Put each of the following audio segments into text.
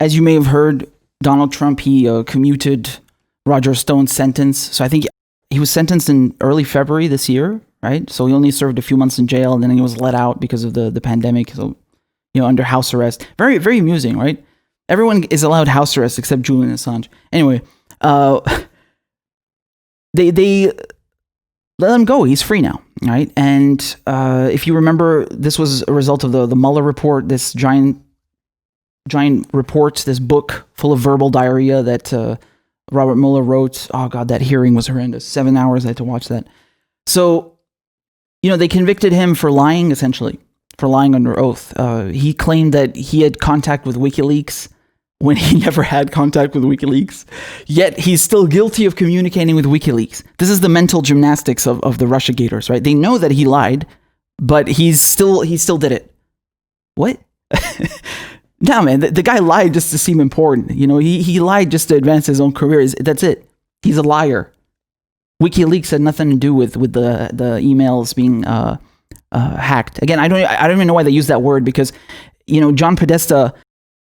as you may have heard, Donald Trump, he commuted Roger Stone's sentence. So I think he was sentenced in early February this year, right? So he only served a few months in jail, and then he was let out because of the pandemic. So, under house arrest. Very, very amusing, right? Everyone is allowed house arrest except Julian Assange. Anyway, they let him go. He's free now, right? And if you remember, this was a result of the Mueller report, this giant report, this book full of verbal diarrhea that Robert Mueller wrote. Oh God, that hearing was horrendous. 7 hours I had to watch that. So, they convicted him for lying, essentially, for lying under oath. He claimed that he had contact with WikiLeaks when he never had contact with WikiLeaks. Yet he's still guilty of communicating with WikiLeaks. This is the mental gymnastics of the Russiagaters, right? They know that he lied, but he still did it. What? No, man, the guy lied just to seem important. He lied just to advance his own career. That's it. He's a liar. WikiLeaks had nothing to do with the emails being hacked. Again, I don't even know why they use that word, because John Podesta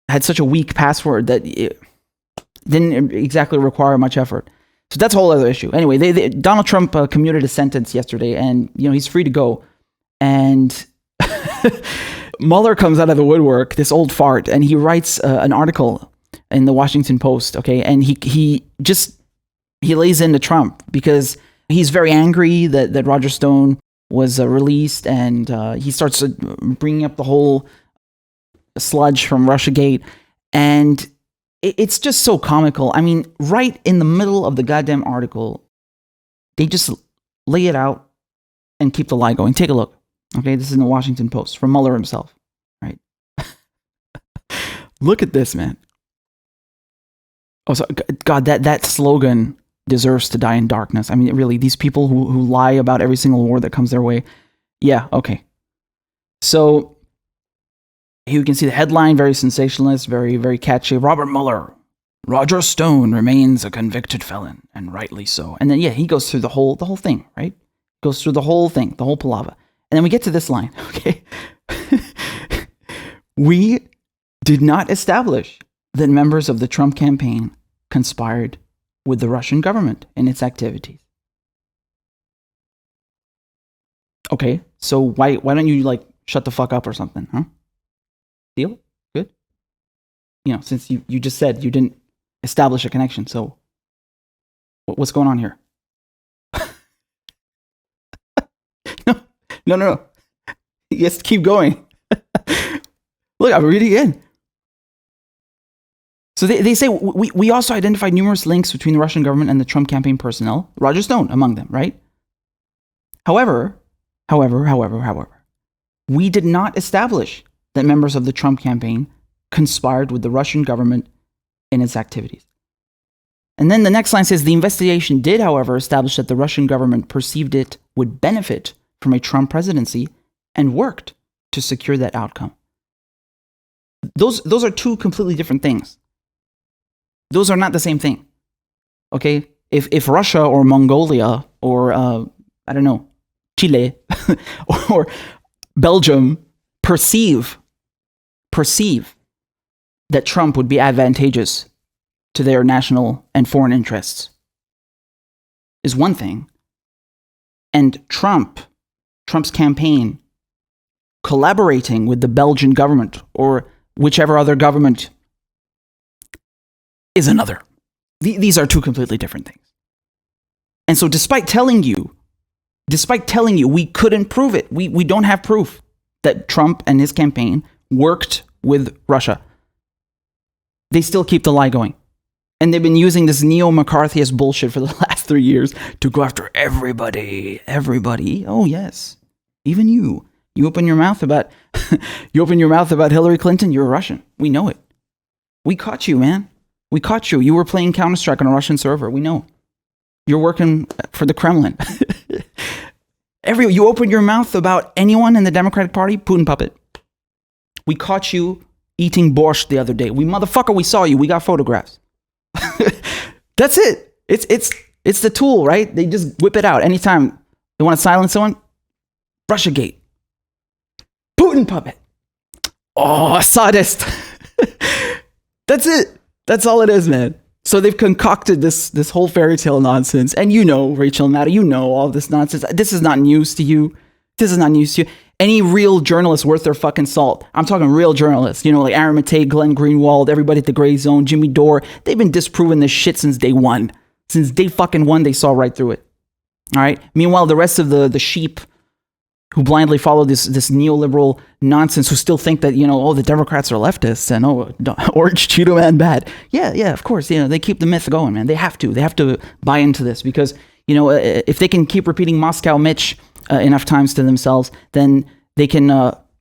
had such a weak password that it didn't exactly require much effort. So that's a whole other issue. Anyway, Donald Trump commuted a sentence yesterday, and he's free to go. And Mueller comes out of the woodwork, this old fart, and he writes an article in the Washington Post. Okay, and he lays into Trump because he's very angry that Roger Stone was released, and he starts bringing up the whole sludge from Russiagate, and it's just so comical. I mean, right in the middle of the goddamn article, they just lay it out and keep the lie going. Take a look. Okay, this is in the Washington Post from Mueller himself, right? Look at this, man. Oh, so God, that slogan deserves to die in darkness. I mean, really, these people who lie about every single war that comes their way. Yeah, okay. So here you can see the headline, very sensationalist, very, very catchy. Robert Mueller, Roger Stone remains a convicted felon, and rightly so. And then, he goes through the whole thing, right? Goes through the whole thing, the whole palaver. And then we get to this line, okay? We did not establish that members of the Trump campaign conspired with the Russian government in its activities. Okay, so why don't you shut the fuck up or something, huh? Deal? Good? Since you just said you didn't establish a connection, so what's going on here? No. Yes, keep going. Look, I'm reading again. So they say, we also identified numerous links between the Russian government and the Trump campaign personnel, Roger Stone among them, right? However, we did not establish that members of the Trump campaign conspired with the Russian government in its activities. And then the next line says, the investigation did, however, establish that the Russian government perceived it would benefit from a Trump presidency and worked to secure that outcome. Those are two completely different things. Those are not the same thing. Okay? If Russia or Mongolia or, I don't know, Chile or Belgium perceive that Trump would be advantageous to their national and foreign interests is one thing. And Trump's campaign collaborating with the Belgian government or whichever other government is another. These are two completely different things. And so despite telling you we couldn't prove it, we don't have proof that Trump and his campaign worked with Russia, they still keep the lie going. And they've been using this neo-McCarthyist bullshit for the last 3 years to go after everybody. Oh yes, even you. You open your mouth about Hillary Clinton, you're a Russian. We know it. We caught you, man. We caught you. You were playing Counter-Strike on a Russian server. We know. You're working for the Kremlin. You open your mouth about anyone in the Democratic Party, Putin puppet. We caught you eating borscht the other day. We saw you. We got photographs. That's it. It's the tool, right? They just whip it out anytime they want to silence someone. Russiagate. Putin puppet. Oh, sadist. That's it. That's all it is, man. So they've concocted this whole fairy tale nonsense. And Rachel and Matt, all this nonsense. This is not news to you. Any real journalist worth their fucking salt, I'm talking real journalists, like Aaron Matei, Glenn Greenwald, everybody at the Grayzone, Jimmy Dore, they've been disproving this shit since day one. Since day fucking one, they saw right through it. All right? Meanwhile, the rest of the sheep who blindly follow this neoliberal nonsense, who still think that, the Democrats are leftists and, Orange Cheeto Man bad. Yeah, of course. They keep the myth going, man. They have to buy into this because, if they can keep repeating Moscow Mitch enough times to themselves, then they can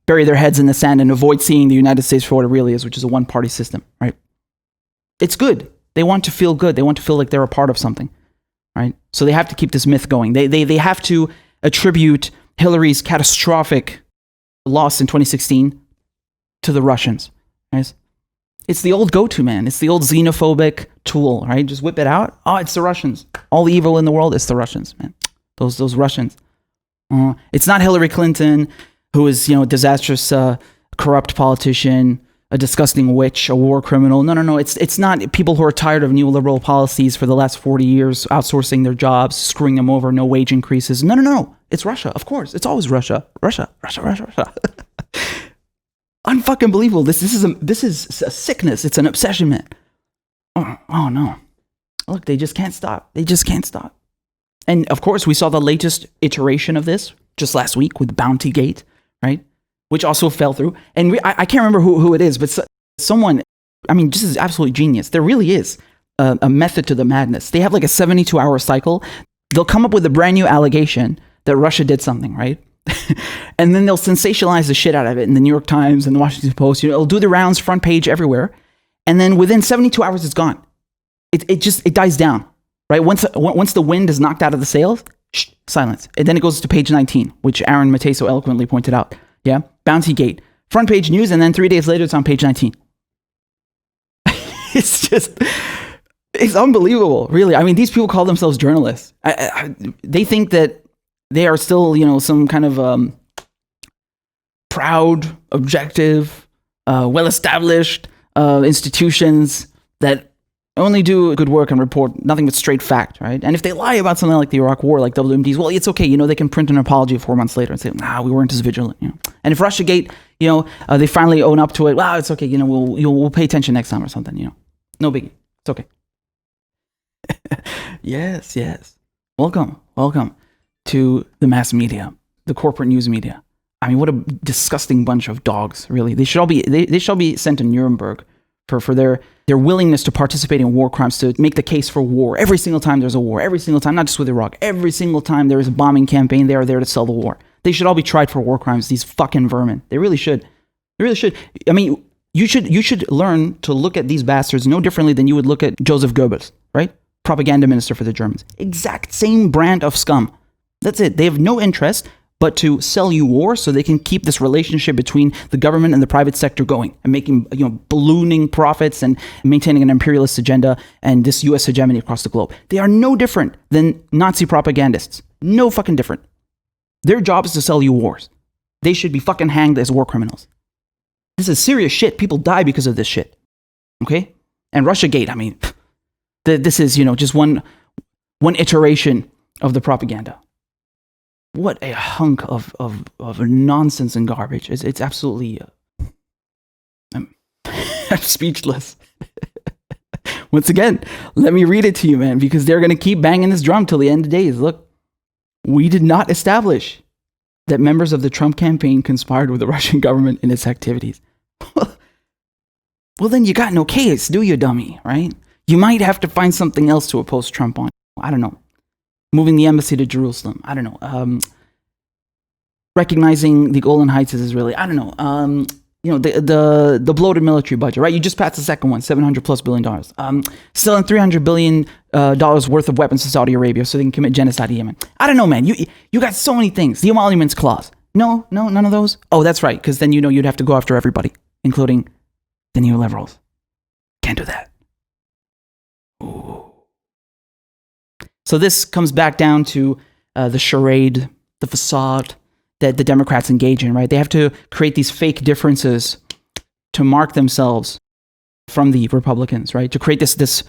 bury their heads in the sand and avoid seeing the United States for what it really is, which is a one-party system, right? It's good. They want to feel good. They want to feel like they're a part of something, right? So they have to keep this myth going. They have to attribute Hillary's catastrophic loss in 2016 to the Russians, right? It's the old go-to, man. It's the old xenophobic tool, right? Just whip it out. Oh, it's the Russians. All the evil in the world, it's the Russians, man. Those Russians. It's not Hillary Clinton, who is, a disastrous, corrupt politician, a disgusting witch, a war criminal. No. It's not people who are tired of neoliberal policies for the last 40 years, outsourcing their jobs, screwing them over, no wage increases. No. It's Russia, of course. It's always Russia. Russia. Unfucking believable. This is a sickness. It's an obsession, man. Oh no. Look, they just can't stop. And of course, we saw the latest iteration of this just last week with Bountygate, right? Which also fell through. And I can't remember who it is, but someone, this is absolutely genius. There really is a method to the madness. They have like a 72-hour cycle. They'll come up with a brand new allegation that Russia did something, right? And then they'll sensationalize the shit out of it in the New York Times and the Washington Post. It'll do the rounds, front page, everywhere. And then within 72 hours, it's gone. It dies down. Right? Once the wind is knocked out of the sails, silence. And then it goes to page 19, which Aaron Matei so eloquently pointed out. Yeah? Bountygate. Front page news, and then 3 days later, it's on page 19. It's unbelievable, really. These people call themselves journalists. They think that they are still, some kind of proud, objective, well-established institutions that only do good work and report nothing but straight fact, right? And if they lie about something like the Iraq War, like WMDs, well, it's okay. They can print an apology 4 months later and say, we weren't as vigilant. And if Russiagate, they finally own up to it, it's okay. We'll pay attention next time or something. No biggie. It's okay. Yes. Welcome to the mass media, the corporate news media. What a disgusting bunch of dogs, really. They shall be sent to Nuremberg for their willingness to participate in war crimes, to make the case for war. Every single time there's a war, every single time, not just with Iraq, every single time there is a bombing campaign, they are there to sell the war. They should all be tried for war crimes, these fucking vermin. They really should. You should learn to look at these bastards no differently than you would look at Joseph Goebbels, right? Propaganda minister for the Germans. Exact same brand of scum. That's it. They have no interest but to sell you war so they can keep this relationship between the government and the private sector going and making, ballooning profits and maintaining an imperialist agenda and this U.S. hegemony across the globe. They are no different than Nazi propagandists. No fucking different. Their job is to sell you wars. They should be fucking hanged as war criminals. This is serious shit. People die because of this shit. Okay? And Russiagate, this is, just one iteration of the propaganda. What a hunk of nonsense and garbage. It's absolutely... I'm speechless. Once again, let me read it to you, man, because they're going to keep banging this drum till the end of days. Look, we did not establish that members of the Trump campaign conspired with the Russian government in its activities. Well, then you got no case, do you, dummy, right? You might have to find something else to oppose Trump on. I don't know. Moving the embassy to Jerusalem. I don't know. Recognizing the Golan Heights as Israeli. I don't know. The bloated military budget, right? You just passed the second one, $700+ billion. Selling $300 billion worth of weapons to Saudi Arabia so they can commit genocide in Yemen. I don't know, man. You got so many things. The emoluments clause. No, none of those. Oh, that's right. Because then you'd have to go after everybody, including the neoliberals. Can't do that. Ooh. So this comes back down to the charade, the facade that the Democrats engage in, right? They have to create these fake differences to mark themselves from the Republicans, right? To create this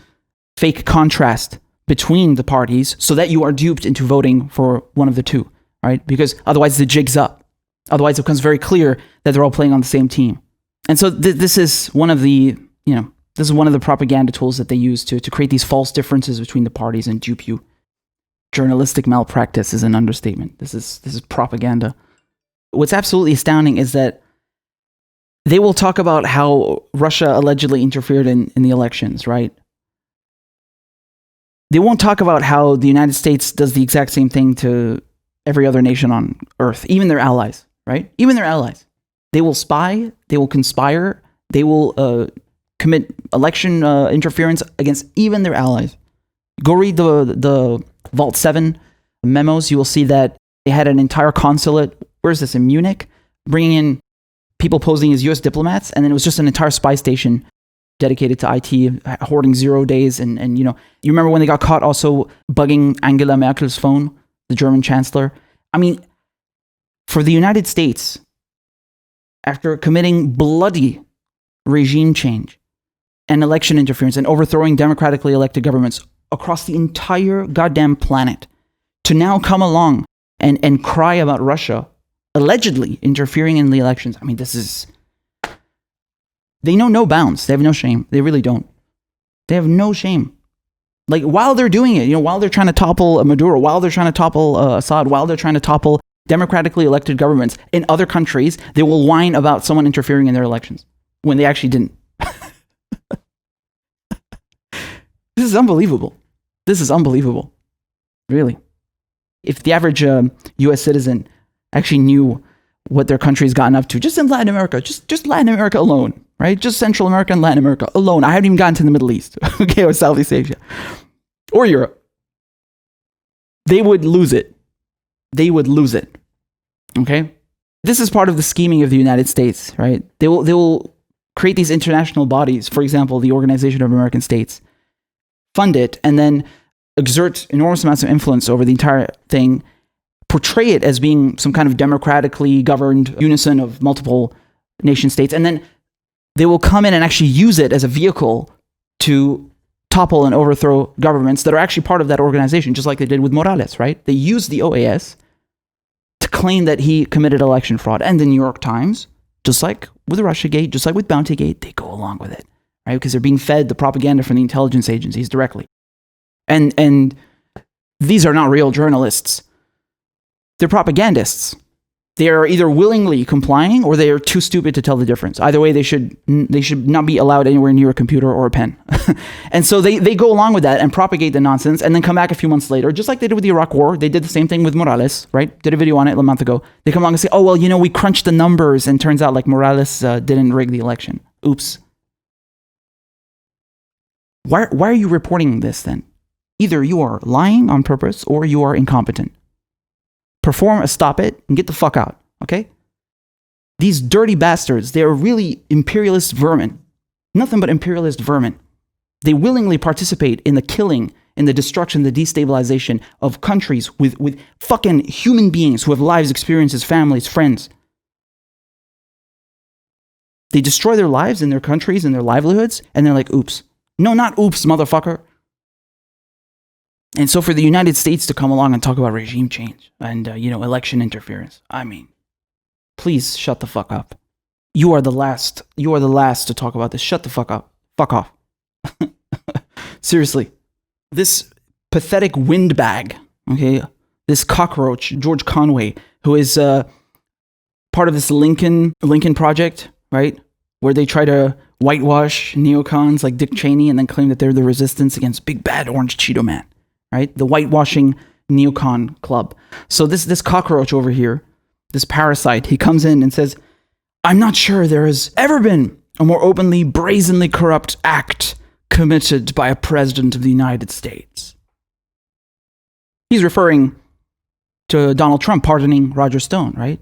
fake contrast between the parties so that you are duped into voting for one of the two, right? Because otherwise the jig's up. Otherwise it becomes very clear that they're all playing on the same team. And so this is one of the, this is one of the propaganda tools that they use to create these false differences between the parties and dupe you. Journalistic malpractice is an understatement. This is propaganda. What's absolutely astounding is that they will talk about how Russia allegedly interfered in the elections, right? They won't talk about how the United States does the exact same thing to every other nation on Earth, even their allies, right? Even their allies. They will spy, they will conspire, they will commit election interference against even their allies. Go read the Vault 7 memos. You will see that they had an entire consulate, where is this, in Munich, bringing in people posing as US diplomats, and then it was just an entire spy station dedicated to IT, hoarding 0 days. And you remember when they got caught also bugging Angela Merkel's phone, the German chancellor? I mean, for the United States, after committing bloody regime change and election interference and overthrowing democratically elected governments across the entire goddamn planet, to now come along and cry about Russia allegedly interfering in the elections. I mean, this is... They know no bounds. They have no shame. They really don't. They have no shame. Like, while they're doing it, while they're trying to topple Maduro, while they're trying to topple Assad, while they're trying to topple democratically elected governments in other countries, they will whine about someone interfering in their elections when they actually didn't. This is unbelievable. This is unbelievable. Really. If the average US citizen actually knew what their country's gotten up to, just in Latin America, just Latin America alone, right? Just Central America and Latin America alone. I haven't even gotten to the Middle East, okay, or Southeast Asia, or Europe. They would lose it. They would lose it, okay? This is part of the scheming of the United States, right? They will create these international bodies, for example, the Organization of American States, fund it, and then exert enormous amounts of influence over the entire thing, portray it as being some kind of democratically governed unison of multiple nation states, and then they will come in and actually use it as a vehicle to topple and overthrow governments that are actually part of that organization, just like they did with Morales, right? They used the OAS to claim that he committed election fraud. And the New York Times, just like with Russiagate, just like with Bountygate, they go along with it, right? Because they're being fed the propaganda from the intelligence agencies directly. And these are not real journalists. They're propagandists. They are either willingly complying or they are too stupid to tell the difference. Either way, they should not be allowed anywhere near a computer or a pen. And so they go along with that and propagate the nonsense and then come back a few months later, just like they did with the Iraq War. They did the same thing with Morales, right? Did a video on it a month ago. They come along and say, oh, well, we crunched the numbers and turns out like Morales didn't rig the election. Oops. Why are you reporting this then? Either you are lying on purpose or you are incompetent. Perform a stop it and get the fuck out, okay? These dirty bastards, they are really imperialist vermin. Nothing but imperialist vermin. They willingly participate in the killing, in the destruction, the destabilization of countries with fucking human beings who have lives, experiences, families, friends. They destroy their lives and their countries and their livelihoods, and they're like, oops. No, not oops, motherfucker. And so for the United States to come along and talk about regime change and, election interference, I mean, please shut the fuck up. You are the last to talk about this. Shut the fuck up. Fuck off. Seriously. This pathetic windbag, okay, this cockroach, George Conway, who is part of this Lincoln Project, right, where they try to whitewash neocons like Dick Cheney and then claim that they're the resistance against big bad orange Cheeto man. Right? The whitewashing neocon club. So this cockroach over here, this parasite, he comes in and says, I'm not sure there has ever been a more openly, brazenly corrupt act committed by a president of the United States. He's referring to Donald Trump pardoning Roger Stone, right?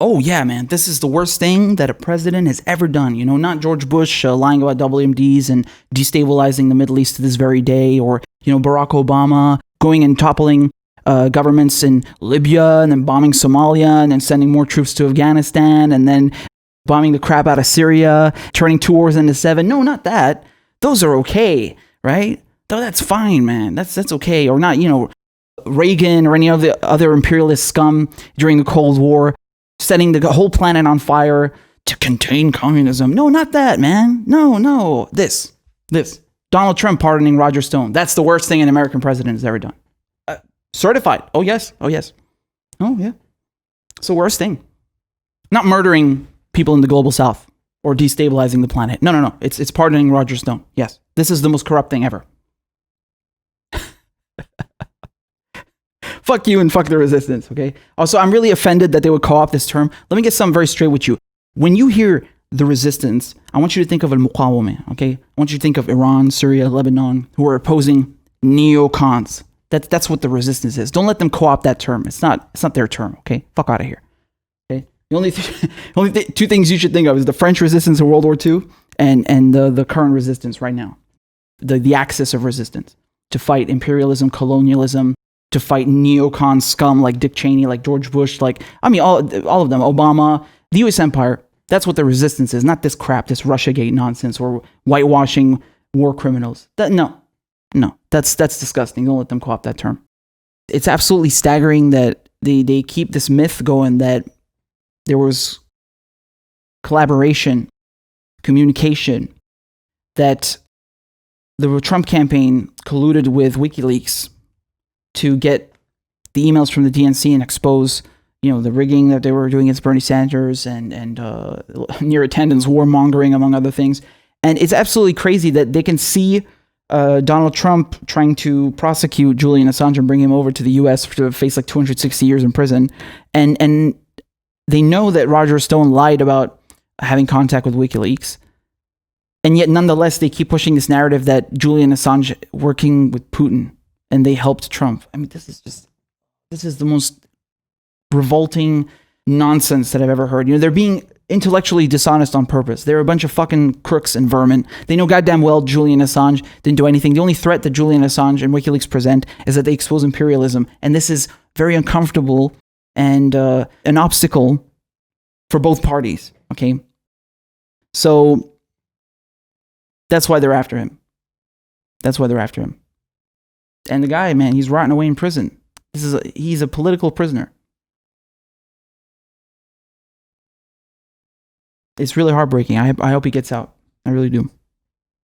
Oh yeah, man, this is the worst thing that a president has ever done. Not George Bush lying about WMDs and destabilizing the Middle East to this very day, or Barack Obama going and toppling governments in Libya and then bombing Somalia and then sending more troops to Afghanistan and then bombing the crap out of Syria, turning 2 wars into 7. No, not that. Those are okay, right? Though that's fine, man. That's okay. Or not, Reagan or any of the other imperialist scum during the Cold War, setting the whole planet on fire to contain communism. No, not that, man. No. This. Donald Trump pardoning Roger Stone. That's the worst thing an American president has ever done. Certified. Oh, yes. Oh, yeah. It's the worst thing. Not murdering people in the global south or destabilizing the planet. No. It's pardoning Roger Stone. Yes. This is the most corrupt thing ever. Fuck you and fuck the resistance, okay? Also, I'm really offended that they would co-opt this term. Let me get something very straight with you. When you hear the resistance, I want you to think of al-Muqawama, okay? I want you to think of Iran, Syria, Lebanon, who are opposing neocons. That's what the resistance is. Don't let them co-opt that term. It's not their term, okay? Fuck out of here, okay? The only two things you should think of is the French resistance in World War II and the current resistance right now. The axis of resistance to fight imperialism, colonialism, to fight neocon scum like Dick Cheney, like George Bush, all of them, Obama, the U.S. empire. That's what the resistance is, not this crap, this Russiagate nonsense or whitewashing war criminals. No, that's disgusting. Don't let them co-opt that term. It's absolutely staggering that they keep this myth going that there was collaboration, communication, that the Trump campaign colluded with WikiLeaks to get the emails from the DNC and expose, the rigging that they were doing against Bernie Sanders and near attendance warmongering, among other things. And it's absolutely crazy that they can see Donald Trump trying to prosecute Julian Assange and bring him over to the U.S. to face like 260 years in prison. And they know that Roger Stone lied about having contact with WikiLeaks. And yet, nonetheless, they keep pushing this narrative that Julian Assange working with Putin and they helped Trump. I mean, this is the most revolting nonsense that I've ever heard. They're being intellectually dishonest on purpose. They're a bunch of fucking crooks and vermin. They know goddamn well Julian Assange didn't do anything. The only threat that Julian Assange and WikiLeaks present is that they expose imperialism. And this is very uncomfortable and an obstacle for both parties. Okay? So that's why they're after him. And the guy, man, he's rotting away in prison. He's a political prisoner. It's really heartbreaking. I hope he gets out. I really do.